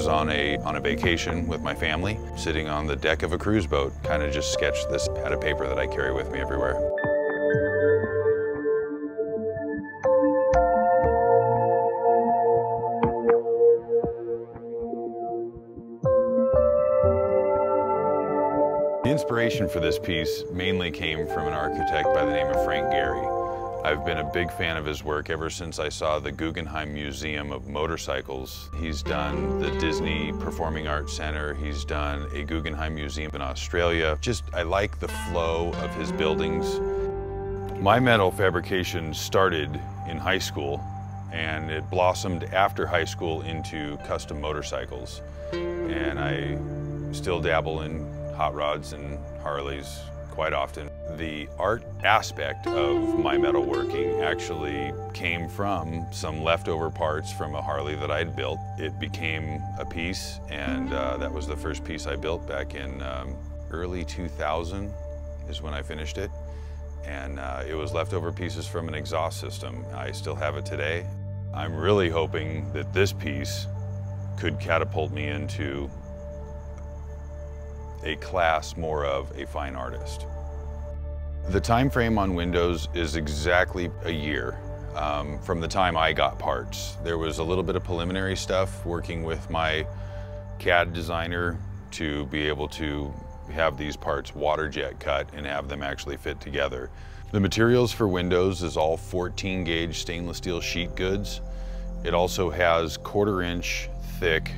was on a vacation with my family, sitting on the deck of a cruise boat, kind of just sketched this pad of paper that I carry with me everywhere. The inspiration for this piece mainly came from an architect by the name of Frank Gehry. I've been a big fan of his work ever since I saw the Guggenheim Museum of Motorcycles. He's done the Disney Performing Arts Center. He's done a Guggenheim Museum in Australia. I like the flow of his buildings. My metal fabrication started in high school, and it blossomed after high school into custom motorcycles. And I still dabble in hot rods and Harleys quite often. The art aspect of my metalworking actually came from some leftover parts from a Harley that I'd built. It became a piece, and that was the first piece I built back in early 2000 is when I finished it. And it was leftover pieces from an exhaust system. I still have it today. I'm really hoping that this piece could catapult me into a class more of a fine artist. The time frame on windows is exactly a year from the time I got parts. There was a little bit of preliminary stuff working with my CAD designer to be able to have these parts water jet cut and have them actually fit together. The materials for windows is all 14 gauge stainless steel sheet goods. It also has 1/4 inch thick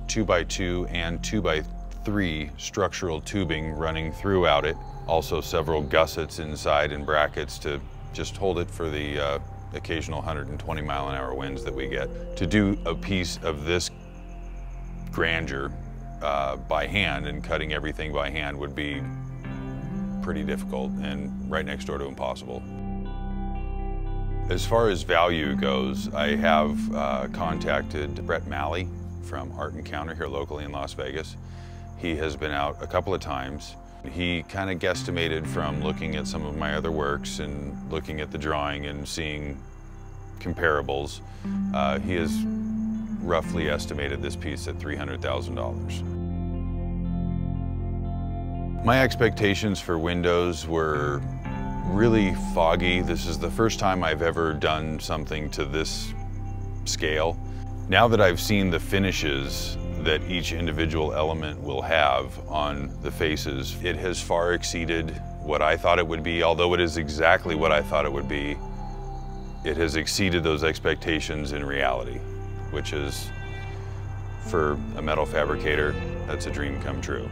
2x2 and 2x3 structural tubing running throughout it. Also several gussets inside and brackets to just hold it for the occasional 120 mile-an-hour winds that we get. To do a piece of this grandeur by hand and cutting everything by hand would be pretty difficult and right next door to impossible. As far as value goes, I have contacted Brett Malley from Art Encounter here locally in Las Vegas. He has been out a couple of times. He kind of guesstimated from looking at some of my other works and looking at the drawing and seeing comparables. He has roughly estimated this piece at $300,000. My expectations for windows were really foggy. This is the first time I've ever done something to this scale. Now that I've seen the finishes that each individual element will have on the faces, it has far exceeded what I thought it would be. Although it is exactly what I thought it would be, it has exceeded those expectations in reality, which is, for a metal fabricator, that's a dream come true.